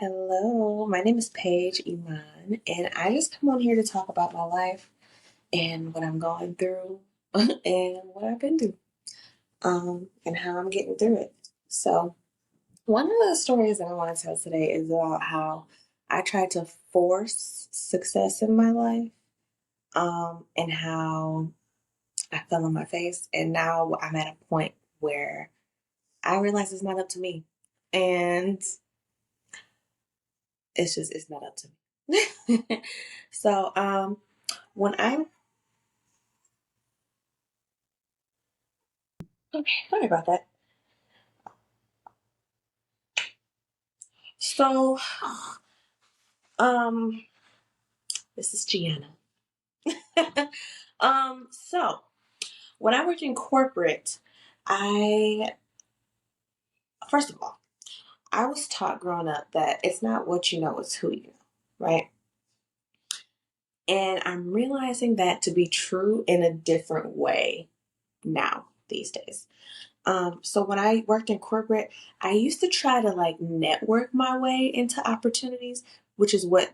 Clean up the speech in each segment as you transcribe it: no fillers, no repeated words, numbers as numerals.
Hello, my name is Paige Iman, and I just come on here to talk about my life and what I'm going through and what I've been through, and how I'm getting through it. So, one of the stories that I want to tell today is about how I tried to force success in my life, and how I fell on my face, and now I'm at a point where I realize it's not up to me, and it's not up to me. So, when I okay, sorry about that. So, um, this is Gianna. So when I worked in corporate, I first of all, I was taught growing up that it's not what you know, it's who you know, right? And I'm realizing that to be true in a different way now these days. So when I worked in corporate, I used to try to like network my way into opportunities, which is what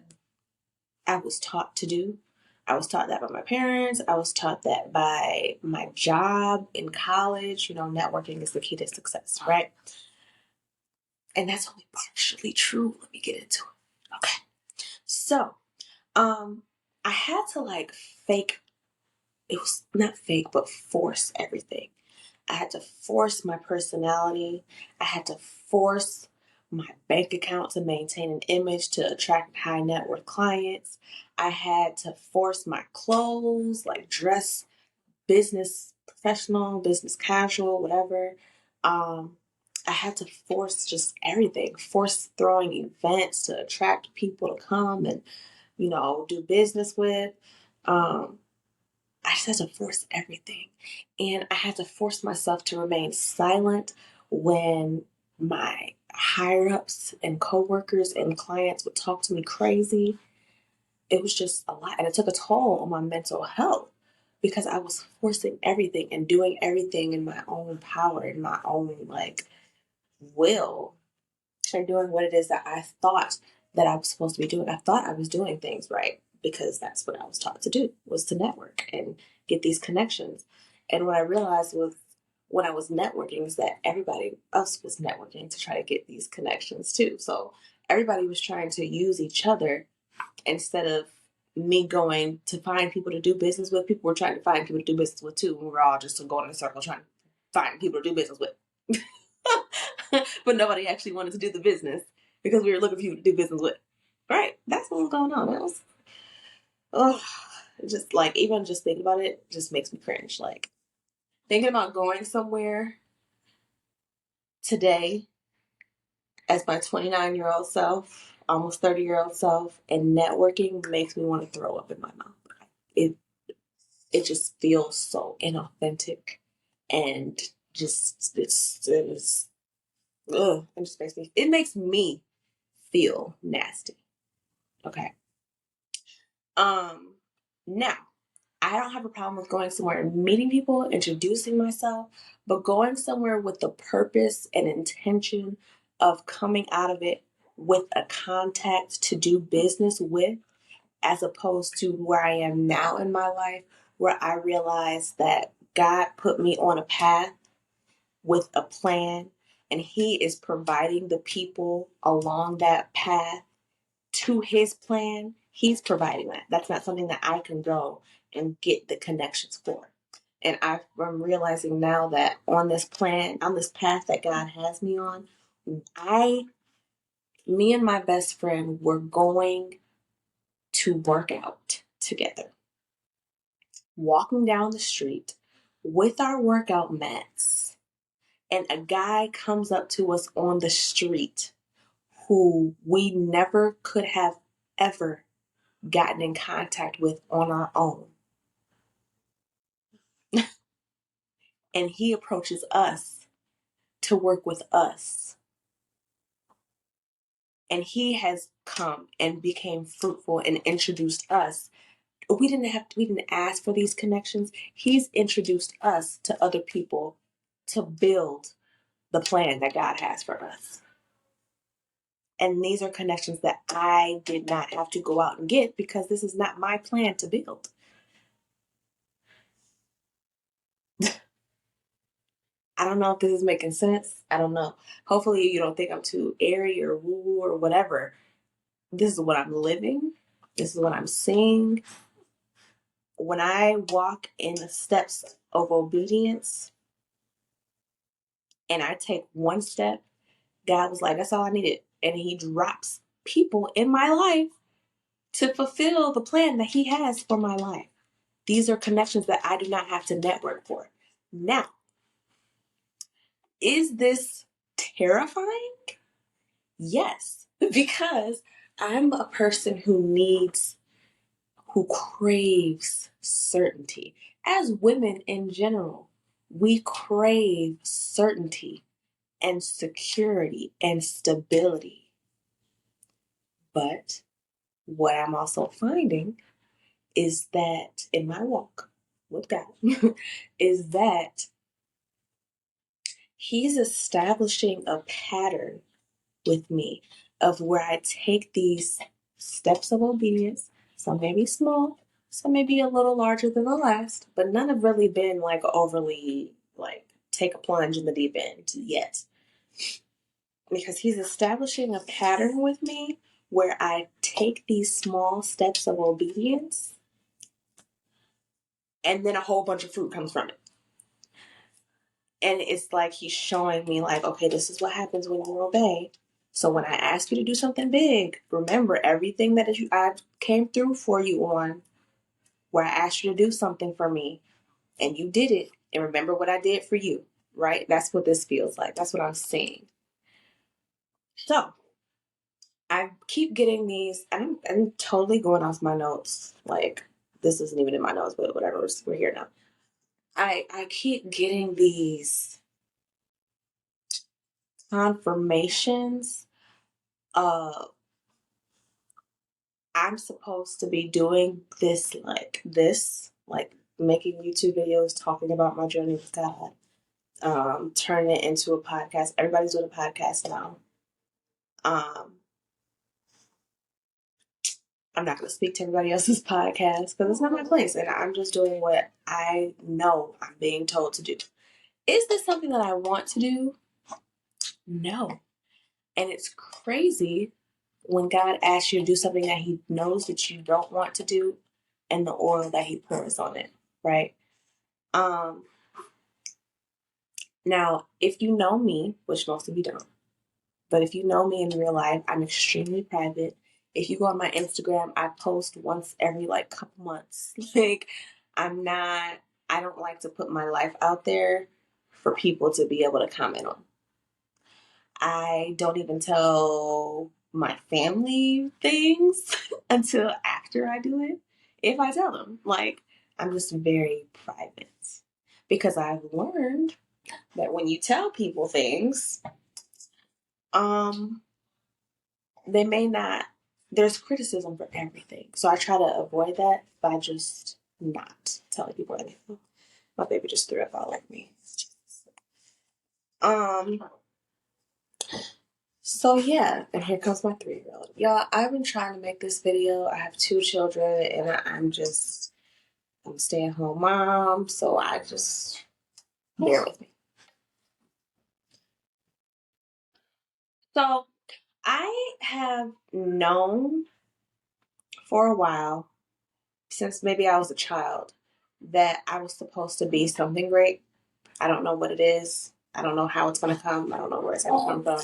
I was taught to do. I was taught that by my parents. I was taught that by my job in college. Networking is the key to success, right? And that's only partially true. Let me get into it. Okay. So, um, I had to like fake, it was not fake, but force everything. I had to force my personality. I had to force my bank account to maintain an image to attract high net worth clients. I had to force my clothes, like dress business professional, business casual, whatever. Um, I had to force just everything, force throwing events to attract people to come and, do business with. Um, I just had to force everything. And I had to force myself to remain silent when my higher ups and coworkers and clients would talk to me crazy. It was just a lot. And it took a toll on my mental health because I was forcing everything and doing everything in my own power, in my own like will, and doing what it is that I thought that I was supposed to be doing. I thought I was doing things right because that's what I was taught to do, was to network and get these connections. And what I realized was when I was networking is that everybody else was networking to try to get these connections too. So everybody was trying to use each other instead of me going to find people to do business with. People were trying to find people to do business with too. And we were all just going in a circle trying to find people to do business with. But nobody actually wanted to do the business because we were looking for people to do business with. Right? That's what was going on. It was, oh, just like, even just thinking about it just makes me cringe. Like, thinking about going somewhere today as my 29-year-old self, almost 30-year-old self, and networking makes me want to throw up in my mouth. It, it just feels so inauthentic and just, it's ugh, it makes me feel nasty. Okay. Um, Now I don't have a problem with going somewhere and meeting people, introducing myself, but going somewhere with the purpose and intention of coming out of it with a contact to do business with, as opposed to where I am now in my life, where I realize that God put me on a path with a plan, and He is providing the people along that path to his plan. He's providing that. That's not something that I can go and get the connections for. And I'm realizing now that on this plan, on this path that God has me on, I, me and my best friend were going to work out together, walking down the street with our workout mats. And a guy comes up to us on the street who we never could have ever gotten in contact with on our own. And he approaches us to work with us. And he has come and became fruitful and introduced us. We didn't ask for these connections. He's introduced us to other people to build the plan that God has for us. And these are connections that I did not have to go out and get because this is not my plan to build. I don't know if this is making sense. I don't know. Hopefully, you don't think I'm too airy or woo woo or whatever. This is what I'm living. This is what I'm seeing. When I walk in the steps of obedience and I take one step, God was like, that's all I needed. And He drops people in my life to fulfill the plan that He has for my life. These are connections that I do not have to network for. Now, is this terrifying? Yes, because I'm a person who craves certainty. As women in general, we crave certainty and security and stability. But what I'm also finding is that in my walk with God, is that He's establishing a pattern with me of where I take these steps of obedience. Some may be small, some may be a little larger than the last, but none have really been like overly like take a plunge in the deep end yet. Because He's establishing a pattern with me where I take these small steps of obedience and then a whole bunch of fruit comes from it. And it's like He's showing me like, okay, this is what happens when you obey. So when I ask you to do something big, remember everything that I came through for you on, where I asked you to do something for me, and you did it. And remember what I did for you, right? That's what this feels like. That's what I'm seeing. So I keep getting these. I'm totally going off my notes. Like this isn't even in my notes, but whatever. We're here now. I keep getting these confirmations of I'm supposed to be doing like making YouTube videos talking about my journey with God, turning it into a podcast. Everybody's doing a podcast now. Um, I'm not going to speak to everybody else's podcast because it's not my place, and I'm just doing what I know I'm being told to do. Is this something that I want to do? No. And it's crazy when God asks you to do something that He knows that you don't want to do and the oil that He pours on it, right? Um, Now, if you know me, which most of you don't, but if you know me in real life, I'm extremely private. If you go on my Instagram, I post once every like couple months. Like, I'm not, I don't like to put my life out there for people to be able to comment on. I don't even tell my family things until after I do it. If I tell them, like, I'm just very private because I've learned that when you tell people things, um, they may not, there's criticism for everything. So I try to avoid that by just not telling people anything. My baby just threw up all over me. Um, so yeah, and here comes my 3-year-old. Y'all, I've been trying to make this video. I have 2 children and I'm a stay-at-home mom, so I just bear with me. So I have known for a while, since maybe I was a child, that I was supposed to be something great. I don't know what it is. I don't know how it's going to come. I don't know where it's going to come from.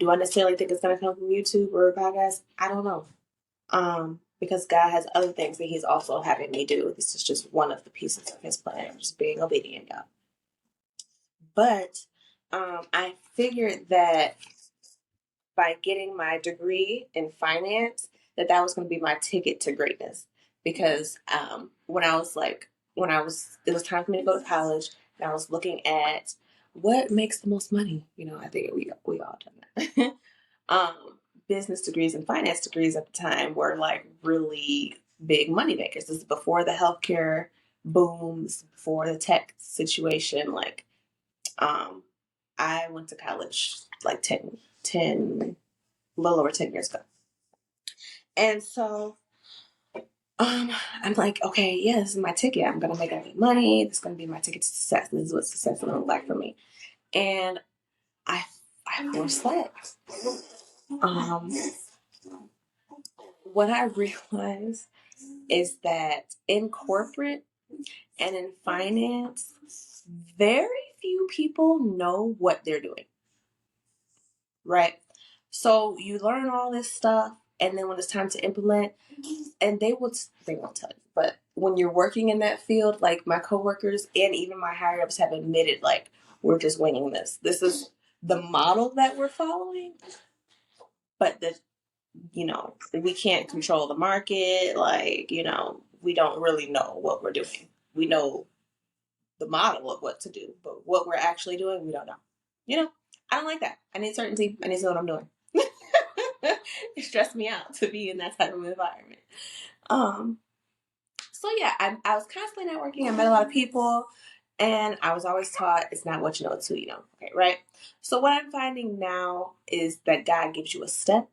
Do I necessarily think it's going to come from YouTube or a podcast? I don't know. Because God has other things that He's also having me do. This is just one of the pieces of His plan. I'm just being obedient, y'all. But I figured that by getting my degree in finance, that was going to be my ticket to greatness. Because it was time for me to go to college, and I was looking at what makes the most money. You know, I think we all done that. Business degrees and finance degrees at the time were like really big money makers. This is before the healthcare booms, before the tech situation. I went to college like 10 a little over 10 years ago. And so I'm like, okay, yeah, this is my ticket. I'm gonna make a lot of money. This is gonna be my ticket to success. This is what success will look like for me. And I I overslept. Um, what I realized is that in corporate and in finance, very few people know what they're doing, right? So you learn all this stuff, and then when it's time to implement, and they won't tell you, but when you're working in that field, like my coworkers and even my higher ups have admitted, like, we're just winging this. This is the model that we're following, but we can't control the market. Like, we don't really know what we're doing. We know the model of what to do, but what we're actually doing, we don't know. You know, I don't like that. I need certainty. I need to know what I'm doing. It stressed me out to be in that type of environment. Um, so yeah, I was constantly networking. I met a lot of people, and I was always taught it's not what you know, it's who you know. Okay, right? So what I'm finding now is that God gives you a step.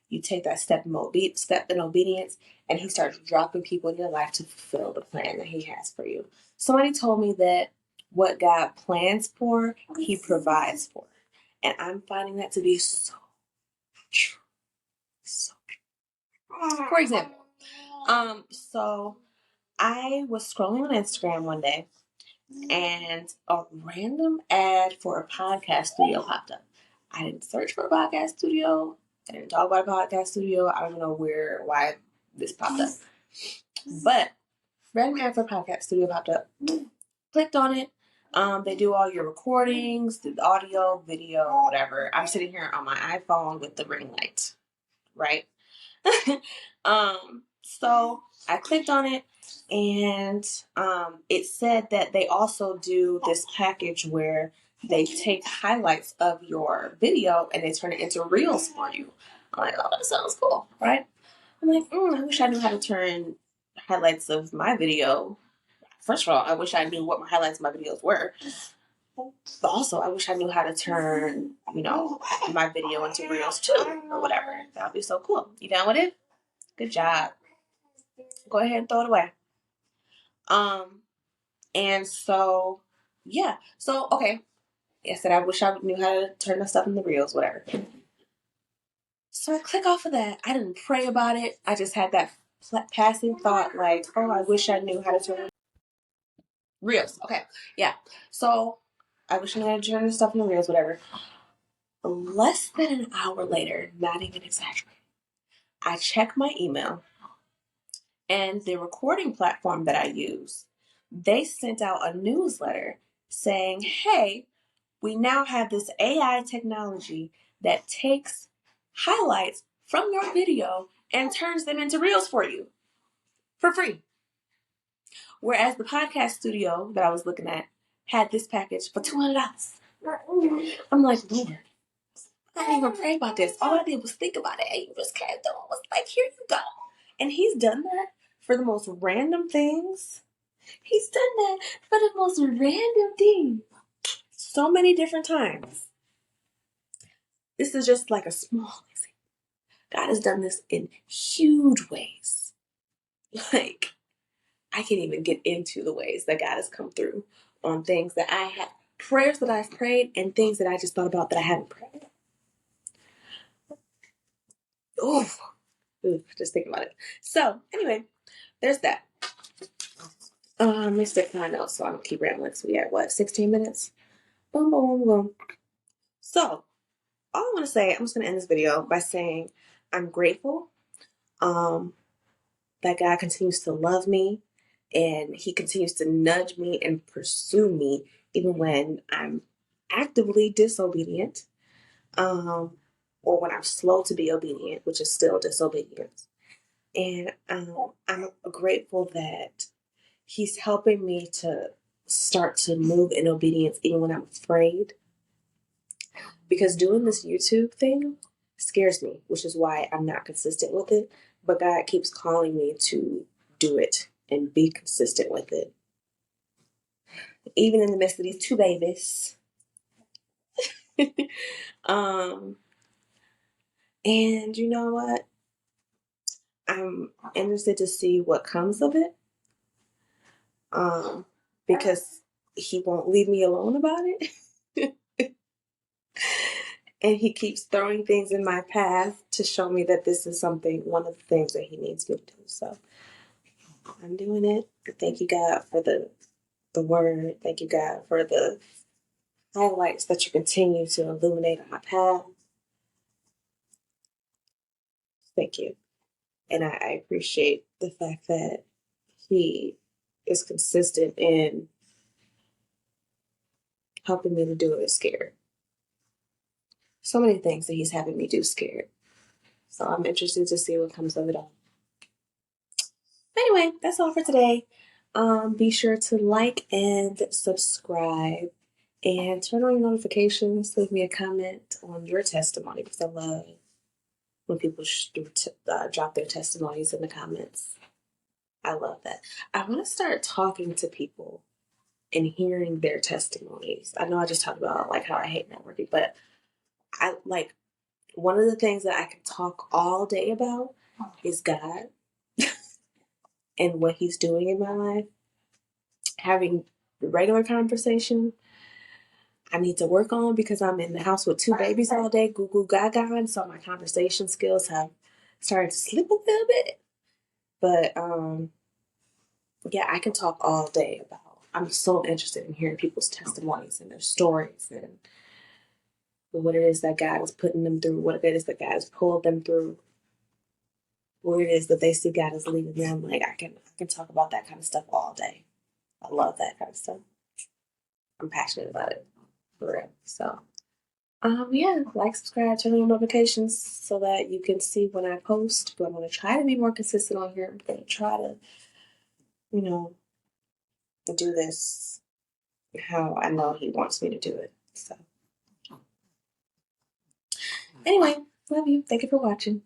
You take that step in obedience, and He starts dropping people in your life to fulfill the plan that He has for you. Somebody told me that what God plans for, He provides for, and I'm finding that to be so true. So true. For example, so I was scrolling on Instagram one day, and a random ad for a podcast studio popped up. I didn't search for a podcast studio. I didn't talk about a podcast studio. I don't know why this popped up. But random ad for a podcast studio popped up. Clicked on it. They do all your recordings, the audio, video, whatever. I'm sitting here on my iPhone with the ring light, right? So I clicked on it, and it said that they also do this package where they take highlights of your video and they turn it into reels for you. I'm like, oh, that sounds cool, right? I'm like, I wish I knew how to turn highlights of my video. First of all, I wish I knew what my highlights of my videos were. But also, I wish I knew how to turn, my video into reels too, or whatever. That would be so cool. You down with it? Good job. Go ahead and throw it away. Um, and so, yeah. So, okay. I said I wish I knew how to turn the stuff into reels, whatever. So I click off of that. I didn't pray about it. I just had that passing thought, like, oh, I wish I knew how to turn reels. Okay, yeah. So I wish I knew how to turn the stuff into reels, whatever. Less than an hour later, not even exaggerating, I check my email, and the recording platform that I use, they sent out a newsletter saying, hey, we now have this AI technology that takes highlights from your video and turns them into reels for you for free. Whereas the podcast studio that I was looking at had this package for $200. I'm like, Lord, I didn't even pray about this. All I did was think about it, and you just came through. I was like, here you go. And He's done that for the most random things. He's done that for the most random things so many different times. This is just like a small example. God has done this in huge ways. Like, I can't even get into the ways that God has come through on things that I have, prayers that I've prayed, and things that I just thought about that I haven't prayed. Oh, just thinking about it. So, anyway, there's that. Let me stick my notes so I don't keep rambling. So we at 16 minutes? Boom, boom, boom, boom. So, all I want to say, I'm just going to end this video by saying I'm grateful that God continues to love me, and He continues to nudge me and pursue me even when I'm actively disobedient, or when I'm slow to be obedient, which is still disobedience. And I'm grateful that He's helping me to start to move in obedience even when I'm afraid. Because doing this YouTube thing scares me, which is why I'm not consistent with it. But God keeps calling me to do it and be consistent with it. Even in the midst of these two babies. um, And you know what? I'm interested to see what comes of it. Um, because he won't leave me alone about it. And he keeps throwing things in my path to show me that this is something, one of the things that he needs me to do. So I'm doing it. Thank you, God, for the word. Thank you, God, for the highlights that you continue to illuminate on my path. Thank you. And I appreciate the fact that he is consistent in helping me to do it scared. So many things that he's having me do scared. So I'm interested to see what comes of it all. Anyway, that's all for today. Be sure to like and subscribe and turn on your notifications. Leave me a comment on your testimony because I love when people drop their testimonies in the comments. I love that. I want to start talking to people and hearing their testimonies. I know I just talked about like how I hate networking, but I like one of the things that I can talk all day about is God and what He's doing in my life. Having regular conversation, I need to work on because I'm in the house with two babies all day, goo goo gaga, and so my conversation skills have started to slip a little bit. But yeah, I can talk all day about. I'm so interested in hearing people's testimonies and their stories and what it is that God is putting them through, what it is that God has pulled them through, what it is that they see God is leading them. Like I can talk about that kind of stuff all day. I love that kind of stuff. I'm passionate about it for real. So yeah, like, subscribe, turn on notifications so that you can see when I post. But I'm gonna try to be more consistent on here. I'm gonna try to, you know, do this how I know he wants me to do it. So anyway, love you. Thank you for watching.